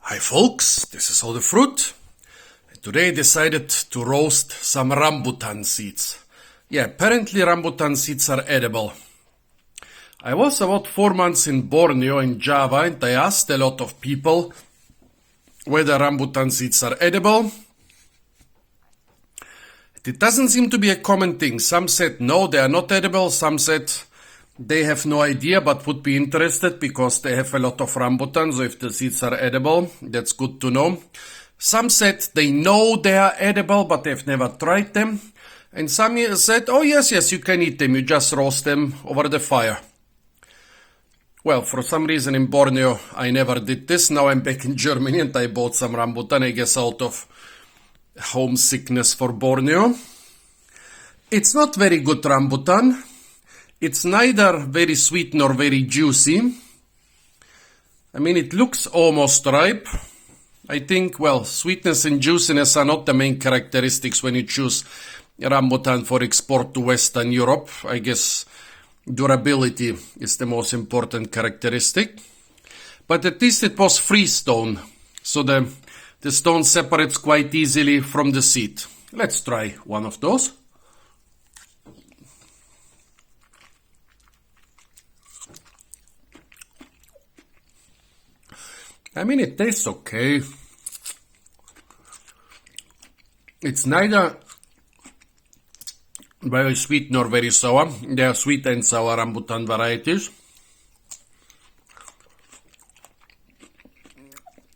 Hi folks, this is all the fruit. Today I decided to roast some rambutan seeds. Yeah, apparently rambutan seeds are edible. I was about 4 months in Borneo in Java and I asked a lot of people whether rambutan seeds are edible. It doesn't seem to be a common thing. Some said no, they are not edible. Some said they have no idea but would be interested because they have a lot of rambutan, so if the seeds are edible, that's good to know. Some said they know they are edible but they've never tried them. And some said, oh yes, you can eat them, you just roast them over the fire. Well, for some reason in Borneo I never did this. Now I'm back in Germany and I bought some rambutan, I guess out of homesickness for Borneo. It's not very good rambutan. It's neither very sweet nor very juicy. I mean, it looks almost ripe. I think, well, sweetness and juiciness are not the main characteristics when you choose rambutan for export to Western Europe. I guess durability is the most important characteristic. But at least it was freestone, so the stone separates quite easily from the seed. Let's try one of those. I mean, it tastes okay. It's neither very sweet nor very sour. There are sweet and sour rambutan varieties.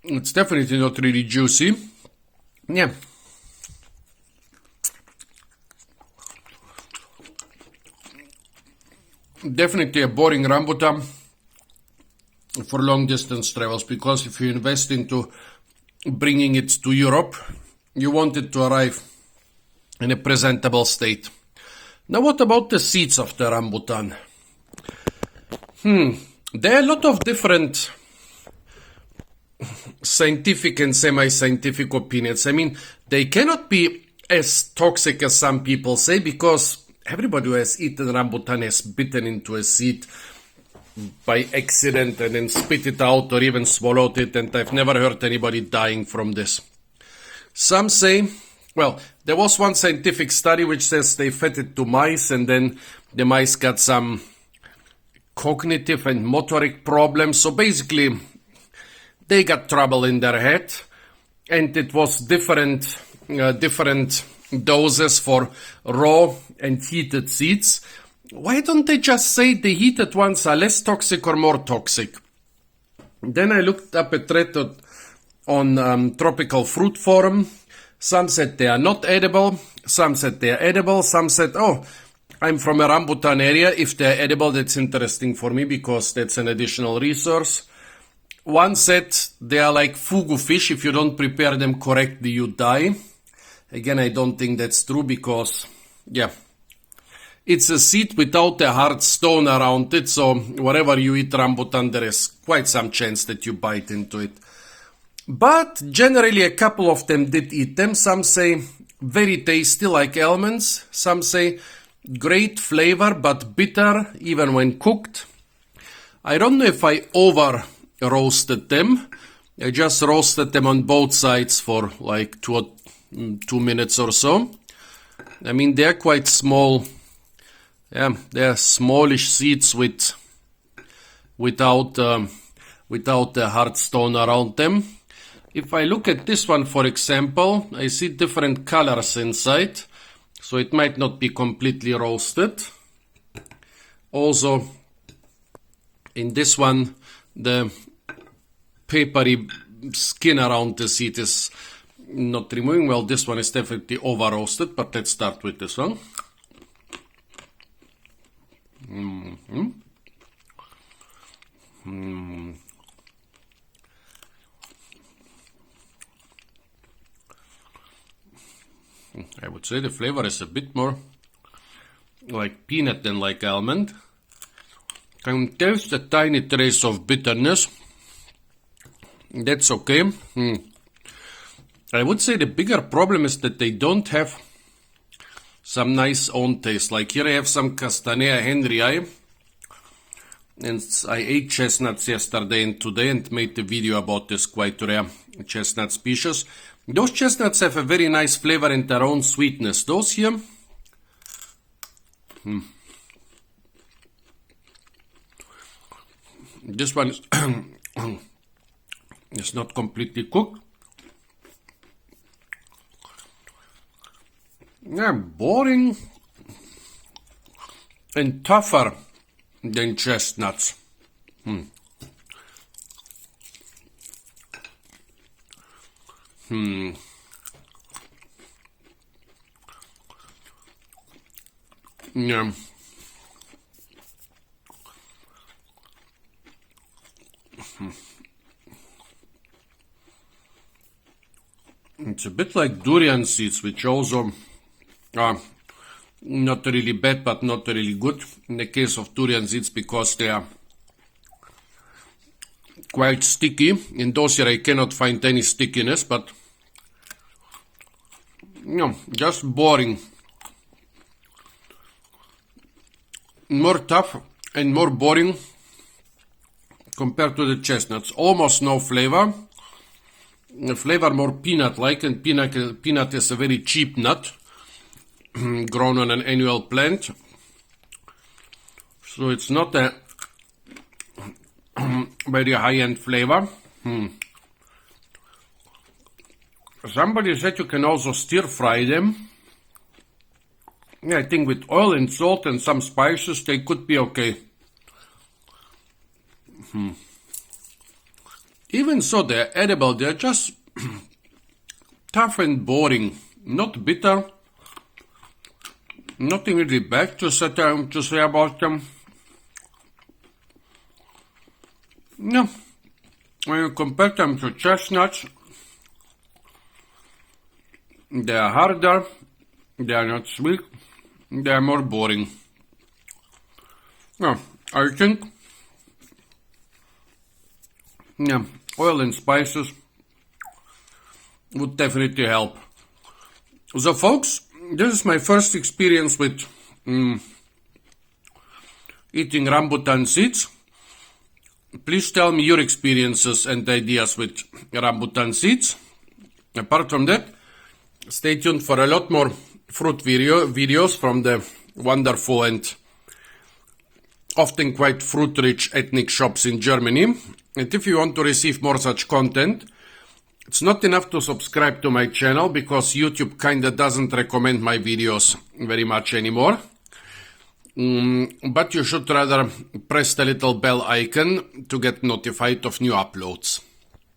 It's definitely not really juicy. Yeah. Definitely a boring rambutan for long distance travels, because if you invest into bringing it to Europe, you want it to arrive in a presentable state. Now what about the seeds of the rambutan? There are a lot of different scientific and semi-scientific opinions. I mean, they cannot be as toxic as some people say, because everybody who has eaten rambutan has bitten into a seed by accident and then spit it out or even swallowed it, and I've never heard anybody dying from this. Some say, well, there was one scientific study which says they fed it to mice and then the mice got some cognitive and motoric problems. So basically, they got trouble in their head, and it was different doses for raw and heated seeds. Why don't they just say the heated ones are less toxic or more toxic? Then I looked up a thread on Tropical Fruit Forum. Some said they are not edible. Some said they are edible. Some said, oh, I'm from a rambutan area. If they're edible, that's interesting for me because that's an additional resource. One said they are like fugu fish. If you don't prepare them correctly, you die. Again, I don't think that's true because, yeah, it's a seed without a hard stone around it, so wherever you eat rambutan, there is quite some chance that you bite into it. But generally, a couple of them did eat them. Some say very tasty, like almonds. Some say great flavor, but bitter, even when cooked. I don't know if I over-roasted them. I just roasted them on both sides for like 2 minutes or so. I mean, they're quite small. Yeah, they're smallish seeds without the hard stone around them. If I look at this one, for example, I see different colors inside, so it might not be completely roasted. Also, in this one, the papery skin around the seed is not removing. Well, this one is definitely over roasted, but let's start with this one. I would say the flavor is a bit more like peanut than like almond. I can taste a tiny trace of bitterness. That's okay. I would say the bigger problem is that they don't have some nice own taste. Like here I have some Castanea henryi, and I ate chestnuts yesterday and today and made a video about this, quite rare. chestnut species. Those chestnuts have a very nice flavor and their own sweetness. Those here, this one is, is not completely cooked. Yeah, boring and tougher than chestnuts. Yeah. It's a bit like durian seeds, which also are not really bad, but not really good in the case of durian seeds, because they are quite sticky. In those here I cannot find any stickiness, but just boring. More tough and more boring compared to the chestnuts. Almost no flavor. The flavor more peanut-like, and peanut is a very cheap nut grown on an annual plant. So it's not a very high-end flavor. Somebody said you can also stir fry them. Yeah, I think with oil and salt and some spices they could be okay. Even so, they're edible. They're just tough and boring. Not bitter. Nothing really bad to say about them. No. When you compare them to chestnuts, they are harder, they are not sweet, they are more boring. Yeah, I think oil and spices would definitely help. So folks, this is my first experience with eating rambutan seeds. Please tell me your experiences and ideas with rambutan seeds. Apart from that, stay tuned for a lot more fruit videos from the wonderful and often quite fruit-rich ethnic shops in Germany. And if you want to receive more such content, it's not enough to subscribe to my channel, because YouTube kinda doesn't recommend my videos very much anymore. But you should rather press the little bell icon to get notified of new uploads.